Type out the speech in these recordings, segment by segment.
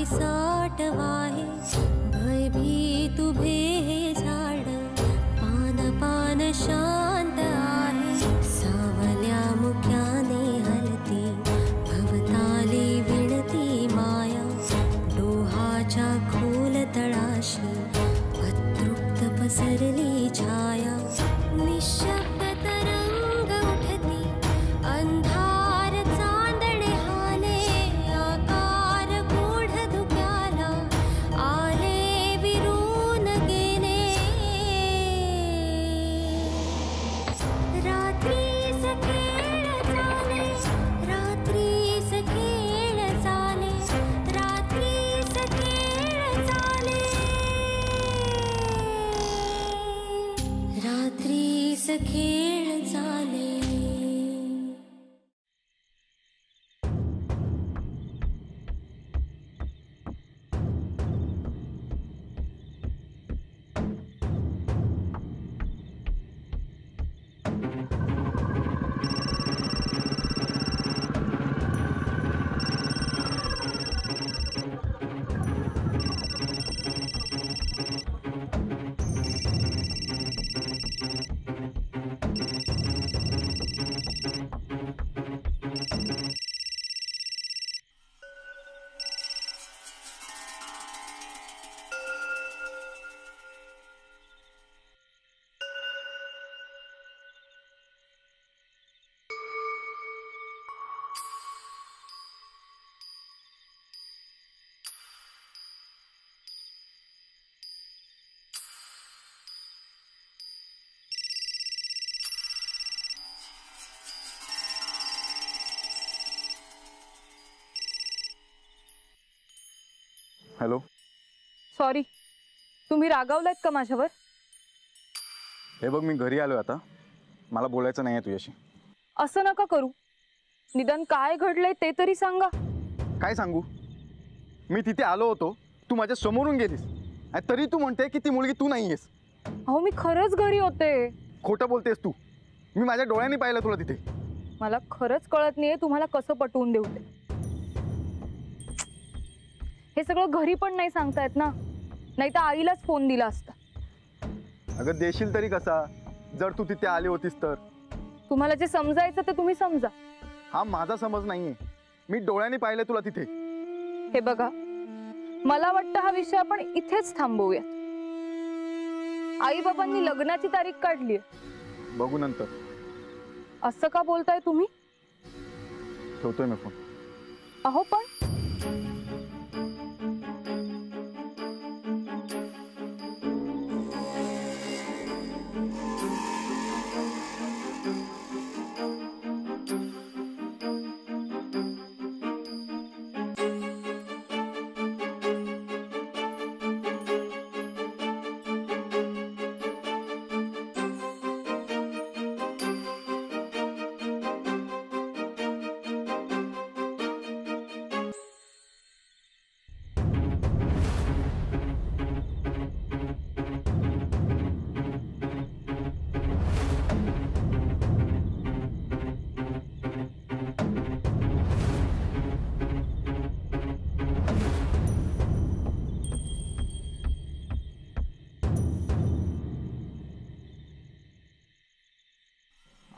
साठ वाहे भयभीत उभे हे झाड पान पान शांत आहे सावल्या मुक्याने हरती भवताली विणती माया डोहाच्या खोल तळाशी अतृप्त पसरली छाया निशब्द तरंग उठती अंधार चांदणे हाले आकार गूढ धुक्याला आले विरून गेले रात्रीस खेळ चाले रात्रीस खेळ चाले रात्रीस खेळ चाले रात्रीस खेळ चाले। हॅलो, सॉरी, तुम्ही रागावलात का माझ्यावर? हे बघ, मी घरी आलोय आता, मला बोलायचं नाहीये तुझ्याशी। असं नका करू, निदान काय घडलंय ते तरी सांगा। काय सांगू? मी तिथे आलो होतो, तू माझ्या समोरून गेलीस आणि तरी तू म्हणते की ती मुलगी तू नाहीयेस। अहो, मी खरंच घरी होते। खोटं बोलतेस तू, मी माझ्या डोळ्यांनी पाहिलं तुला तिथे। मला खरंच कळत नाहीये तुम्हाला कसं पटवून देऊ ते। हे सगळं घरी पण नाही सांगता येत ना, नाही तर आईलाच फोन दिला असता। अगं देशील तरी कसा, जर तू तिथे आली होतीस तर? तुम्हाला जे समजायचं ते तुम्ही समजा। हा माझा समज नाहीये, मी डोळ्यांनी पाहिलं तुला तिथे। हे बघा, मला वाटतं हा विषय आपण इथेच थांबवूयात। आई बाबांनी लग्नाची तारीख काढली, बघू नंतर। असं का बोलताय तुम्ही? ठेवतोय मी फोन। अहो पण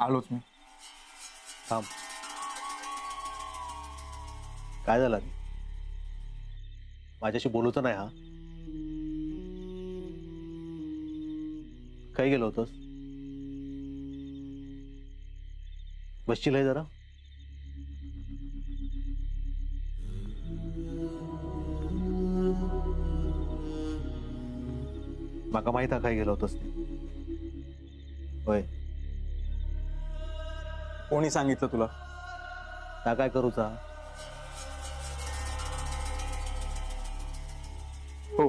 आलोच मी। थांब, काय झालं? माझ्याशी बोलूचं नाही? हा काय गेलो होतस? बसशील आहे जरा? माका माहित आहे काय गेलो होतस ते? होय, कोणी सांगितलं तुला? त्या काय करूचा? हो,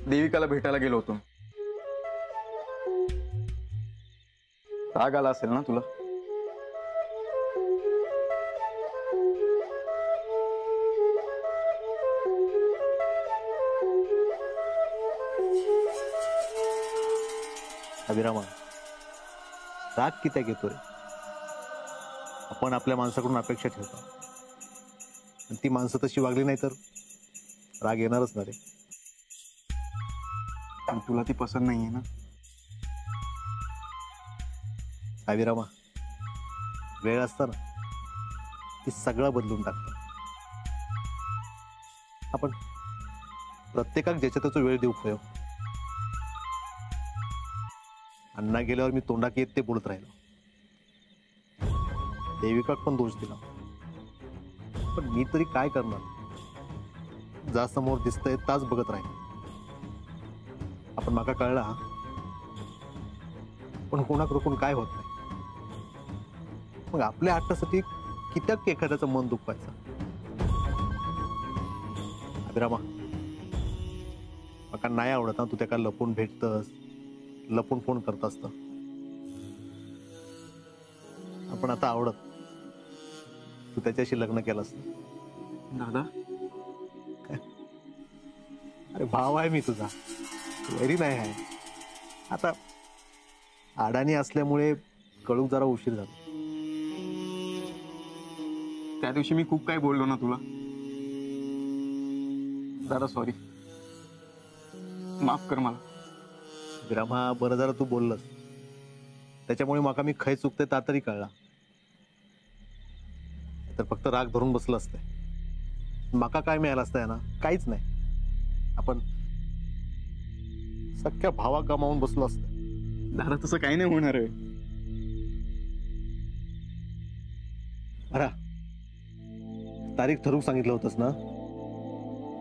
देविकाला भेटायला गेलो होतो। राग आला असेल ना तुला? अभिरामा, राग किती घेतो रे? आपण आपल्या माणसाकडून अपेक्षा ठेवतो आणि ती माणसं तशी वागली नाही तर राग येणारच ना रे. पण तुला ती पसंत नाहीये ना. अभिरामा, वेळ असताना ती सगळं बदलून टाकतं. आपण प्रत्येकाक ज्याच्या त्याचा वेळ देऊ खयो. अण्णा गेल्यावर मी तोंडाक येत ते बोलत राहिलो. देविकाक पण दोष दिला, पण मी तरी काय करणार. जा समोर दिसतंय ताच बघत राहील. आपण माका कळला, पण कोणाक रोखून काय होत नाही. मग आपल्या हट्टासाठी कित्याक एखाद्याचं मन दुखवायचं. अभिरामा, माका नाही आवडत ना तू त्याला लपून भेटतस, लपून फोन करत असत. आपण आता आवडत तू त्याच्याशी लग्न केलंस. दादा, अरे भाव आहे मी तुझा, वैरी नाही आहे. आता अडाणी असल्यामुळे कळूक जरा उशीर झाला. त्या दिवशी मी खूप काही बोललो ना तुला. दादा सॉरी, माफ कर मला. विरामा, बरं जरा तू बोललस, त्याच्यामुळे माका मी खय चुकते ता तरी कळला. तर फक्त राग धरून बसलं असतंय. माका काय मिळालं असतंय ना, काहीच नाही. आपण सख्या भावा गमावून बसलो असतं. दादा तसं काही नाही होणार आहे. अरे तारीख ठरवून सांगितलं होतंस ना,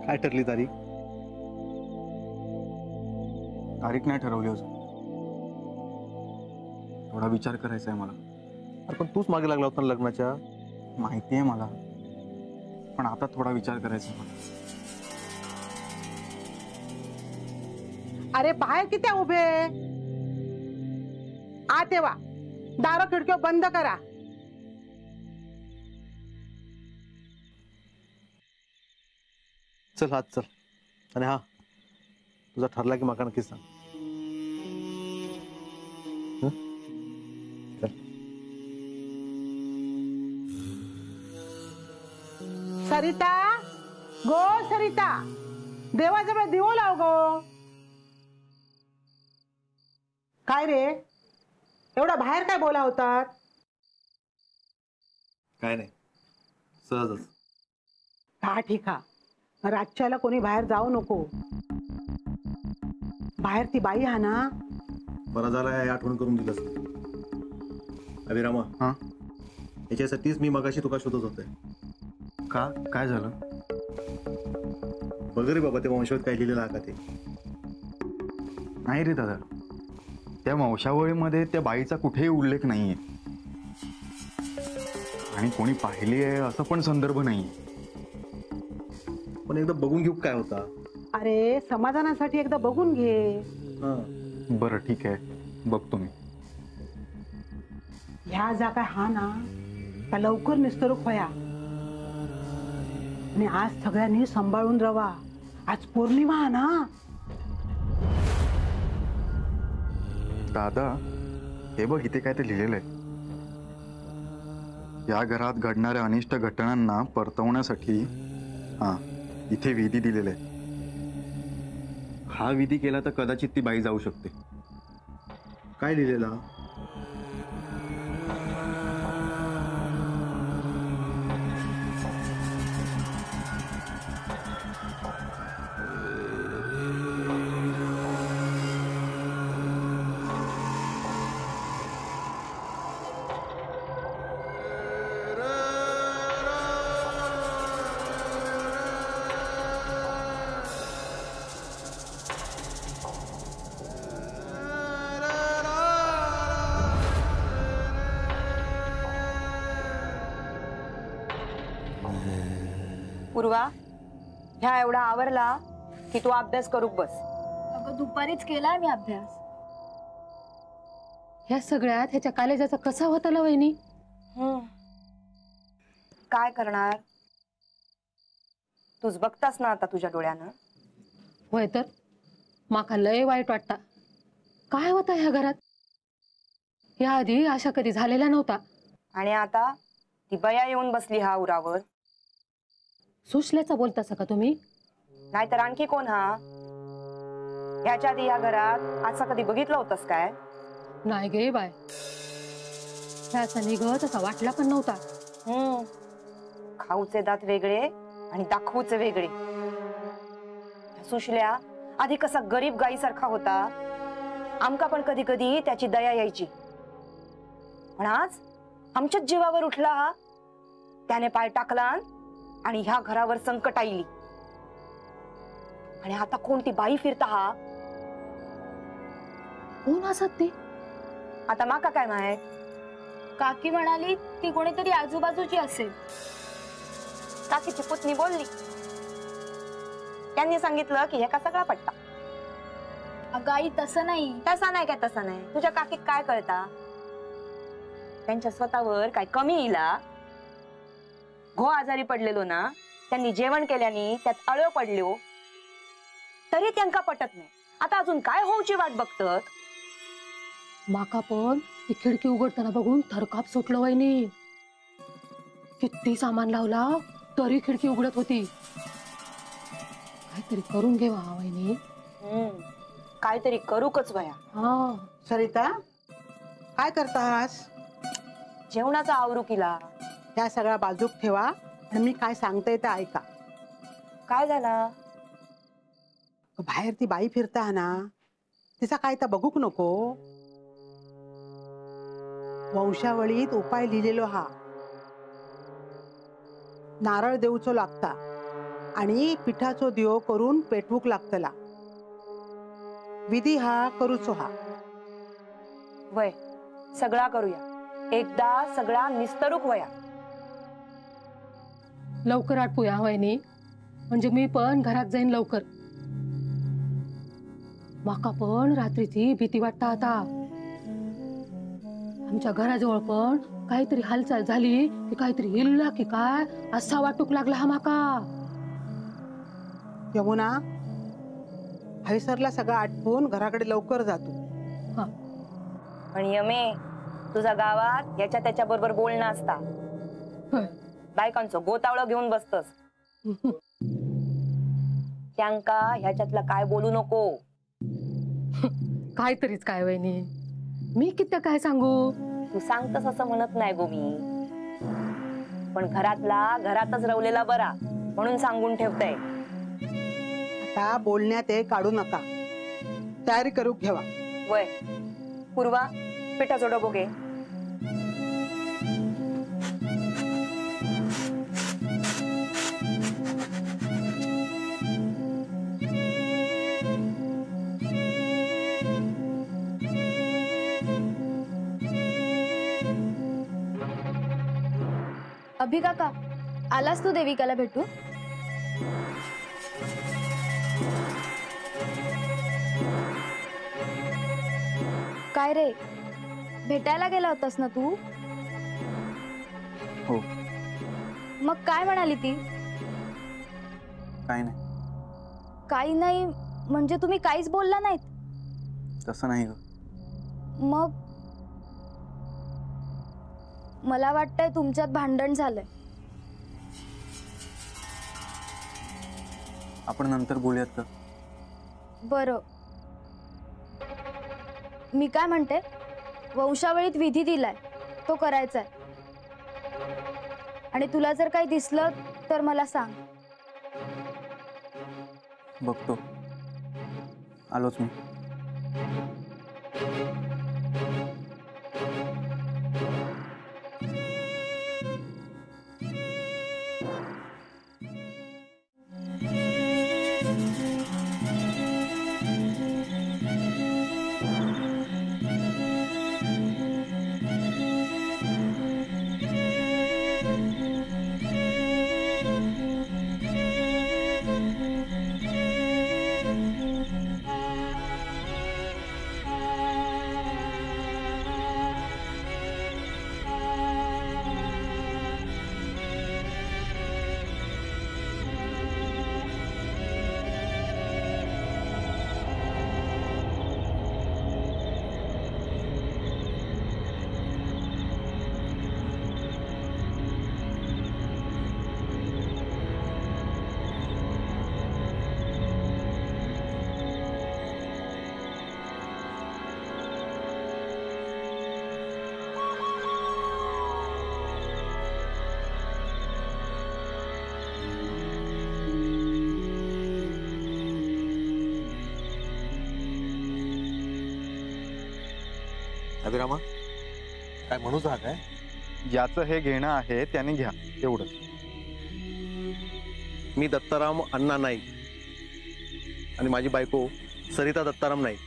काय ठरली तारीख? तारीख नाही ठरवली अजून. थोडा विचार करायचा आहे मला. अरे पण तूच मागे लागला होता ना लग्नाच्या. माहिती आहे मला, पण आता थोडा विचार करायचा आहे मला. अरे बाहेर किती उभे आत येवा. दार खिडक्या बंद करा. चल हात चल. आणि हा, तुझा ठरला की माका नक्कीच सांग. चल. सरिता, गो सरिता, देवाजवळ दिवो लाव गो. काय रे, एवढा बाहेर काय बोला होतात? काय नाही, सहजच. हा ठीक आहे. रातच्याला कोणी बाहेर जाऊ नको. बाहेर ती बाई हा ना. बरं झालं हे आठवण करून दिलंस. अभिरामा, हा, याच्यासाठीच मी मगाशी तुका शोधत होते. का काय झालं? बघ रे बाबा, ते वंशावळीत काय लिहिलेलं आहे का ते. नाही रे दादा, त्या वंशावळीमध्ये त्या बाईचा कुठेही उल्लेख नाहीये. आणि कोणी पाहिली आहे असं पण संदर्भ नाहीये. पण एकदा बघून घेऊ काय होता. अरे समाधानासाठी एकदा बघून घे. बरं ठीक आहे, बघतो मी. ह्या जागा हा ना, का लवकर निस्तरूप व्हाया. आणि आज सगळ्यांनी सांभाळून रवा. आज पौर्णिमा हा ना. दादा, हे बघ इथे काय ते लिहिलेलं आहे. या घरात घडणाऱ्या अनिष्ट घटनांना परतवण्यासाठी इथे विधी दिलेले आहे. हा विधी केला तर कदाचित ती बाई जाऊ शकते. काय लिहिलेला? पूर्वा, ह्या एवढा आवरला की तू अभ्यास करू बस. अगं दुपारीच केलाय मी अभ्यास. ह्या सगळ्यात ह्याच्या कॉलेजाचा कसा होता ला वहिनी? काय करणार, तूच बघतास ना आता तुझ्या डोळ्यानं. होय तर माका लय वाईट वाटता. काय होता ह्या घरात? या आधी अशा कधी झालेला नव्हता. आणि आता ती बया येऊन बसली हा उरावर. सुशल्याचा बोलतासा का तुम्ही? नाहीतर आणखी कोण हा? ह्याच्या आधी या घरात असं कधी बघितलं होतंस काय? नाही गे बाय, ह्याचा निघत असा वाटला पण नव्हता. खाऊचे दात वेगळे आणि दाखवूचे वेगळे. सुशल्या आधी कसा गरीब गाईसारखा होता, आमका पण कधी कधी त्याची दया यायची. पण आज आमच्याच जीवावर उठला हा. त्याने पाय टाकला आणि ह्या घरावर संकट आईली. आणि आता कोणती बाई फिरता हा? कोण असत ते? आता माका काय माहित? काकी म्हणाली ती कोणीतरी आजूबाजूची असेल. काकीची पुतणी बोलली. त्यांनी सांगितलं की हे का सगळा पट्टा. अगं आई तसं नाही. तसा नाही काय तसा नाही. तुझ्या काकीत काय कळता? त्यांच्या स्वतःवर काय कमी इला? घो आजारी पडलेलो ना, त्यांनी जेवण केल्याने त्यात अळव पडलो तरी त्यांका पटत नाही. आता अजून काय होऊची वाट बघतात? माका पण ती खिडकी उघडताना बघून थरकाप सुटलं वहिनी. किती सामान लावला तरी खिडकी उघडत होती. काहीतरी करून घेवा वहिनी. काहीतरी करूकच वया. हा सरिता, काय करतास? जेवणाचा आवरू किला. त्या सगळ्या बाजूक ठेवा आणि मी काय सांगते ते ऐका. काय झाला? बाहेर ती बाई फिरता ना, तिचा काय तर बघूक नको. वंशावळीत उपाय लिहिलेलो हा. नारळ देऊचो लागता आणि पिठाचो दियो करून पेटवूक लागतला. विधी हा करूचो हा. वय सगळा करूया. एकदा सगळा निस्तरूक वया. लवकर आटपूया वहिनी, म्हणजे मी पण घरात जाईन लवकर. माका पण रात्रीची भीती वाटता आता. आमच्या घराजवळ पण काहीतरी हालचाल झाली की काहीतरी हिलला की काय असा वाटूक लागला हा माका. यमुना, हैसरला सगळं आटपून घराकडे लवकर जातो. हा पण यमे, तुझा गावात याच्या त्याच्या बरोबर बोलणं असता. होय. बायकांचं गोतावळं घेऊन बसतस. त्यांका ह्याच्यातलं काय बोलू नको. काहीतरीच काय वहिनी, मी किती काय सांगू? तू सांगतस असं म्हणत नाही गो मी. पण घरातला घरातच रवलेला बरा म्हणून सांगून ठेवतय. आता बोलण्यात हे काढू नका. तयारी करू घेवा. वय पूर्वा, पिठाचा डबो घे. अभि काका, आलास तू देविकाला भेटू? काय रे, भेटायला गेला होतास ना तू? हो. मग काय म्हणाली ती? काय नाही. काही नाही म्हणजे तुम्ही काहीच बोलला नाहीत? तसं नाही ग. मग मला वाटतंय तुमच्यात भांडण झालंय. आपण नंतर बोलूयात का? बरं, मी काय म्हणते, वंशावळीत विधी दिलाय तो करायचाय. आणि तुला जर काही दिसलं तर मला सांग. बघतो. आलोच मी. अभिरामा काय म्हणूच हा काय? ज्याचं हे घेणं आहे त्याने घ्या, एवढंच. मी दत्ताराम अण्णा नाईक आणि माझी बायको सरिता दत्ताराम नाईक.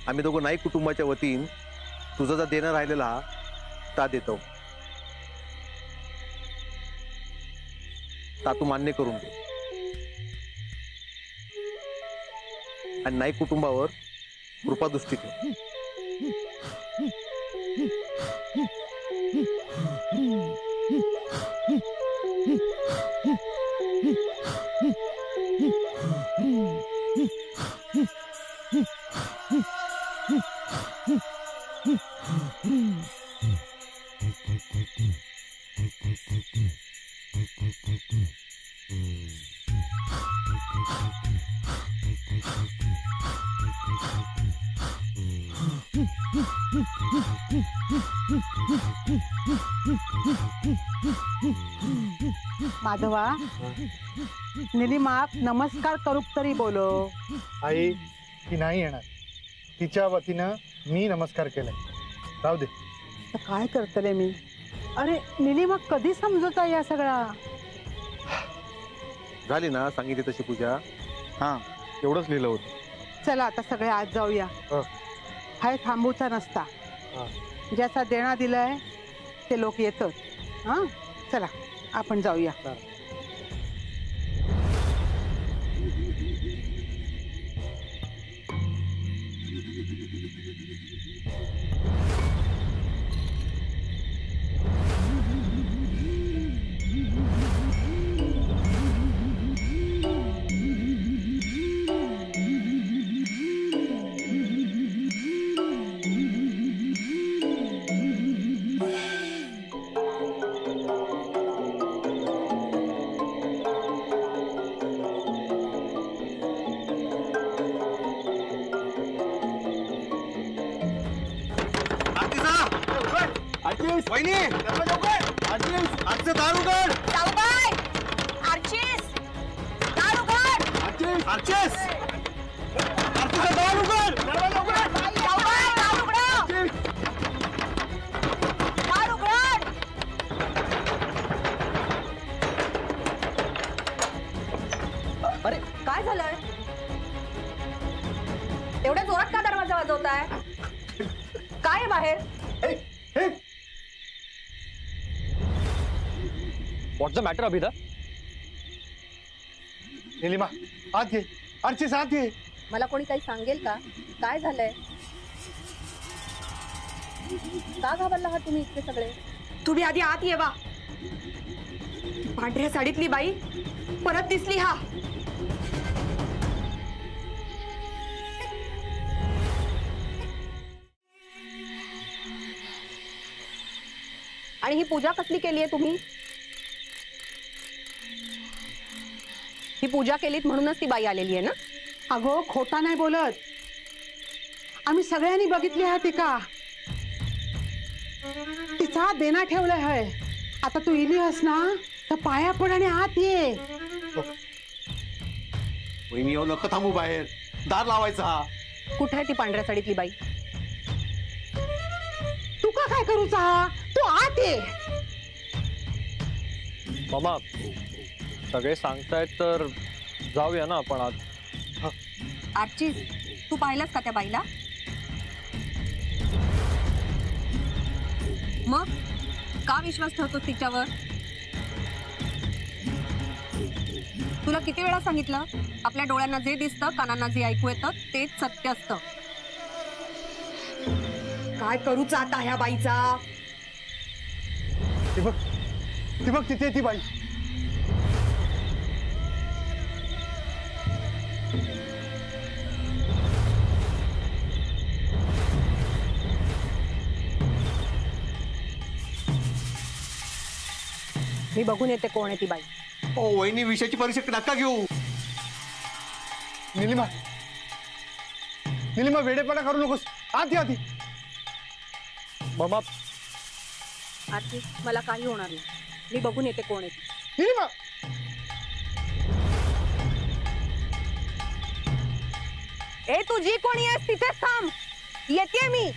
आम्ही दोघं नाईक कुटुंबाच्या वतीन तुझा जर देणं राहिलेला हा ता देतो. ता तू मान्य करून दे आणि नाईक कुटुंबावर कृपादृष्टी ठेव. माधवा, निलिमाक नमस्कार करूक तरी बोलो. आई ती नाही येणार. तिच्या वतीनं मी नमस्कार केलाय. राहू दे. तर काय करतले मी? अरे निलिमाक कधी समजवता या सगळा? झाली ना सांगितली तशी पूजा? हां, एवढंच लिहिलं होतं. चला आता सगळे आज जाऊया. हाय थांबूचा नसता. ज्याचा देणा दिलाय ते लोक येतात. हा चला आपण जाऊया. अरे काय झालंय? एवढ्या जोरात का दरवाजा वाजवताय? काय बाहेर? व्हॉट्स द मॅटर अभिदा? निलिमा आत ये. अर्चिस आत ये. मला कोणी काही सांगेल का? काय झालंय? का घाबरला आहात तुम्ही इतके सगळे? तुम्ही आधी आत ये वा. पांढऱ्या साडीतली बाई परत दिसली हा. आणि ही पूजा कसली केली आहे तुम्ही? ही पूजा केलीत म्हणूनच ती बाई आलेली आहे ना? अगो खोटा नाही बोलत. आम्ही सगळ्यांनी बघितली आहे टीका. तिचा देणा ठेवलाय हय. आता तू इली हस ना तर पाया पड आणि आत ये. वहिनी येऊ नको थांबू बाहेर. दार लावायचा हा. कुठे आहे ती पांढऱ्या साडीतली बाई? तू का काय करूचा हा? तू आत ये. मामा सगळे सांगतायत तर जाऊया ना आपण आज. आर्चीज, तू पाहिलास का त्या बाईला? मग का विश्वास ठेवतोस तिच्यावर? तुला किती वेळा सांगितलं, आपल्या डोळ्यांना जे दिसतं, कानांना जे ऐकू येतं तेच सत्य असतं. काय करूचा आता ह्या बाईचा? ती बघ तिथे ती बाई. मी बघून येते कोण आहे ती बाई. ओ वहिनी विषयाची परीक्षा नका घेऊ. निलिमा निलिमा वेडेपणा करू नकोस. आत ये आधी. मामा आर्चीज, मला काही होणार नाही. मी बघून येते कोण आहे ती. निलिमा ए, तू जी कोणी आहेस तिथेच थांब. येते मी.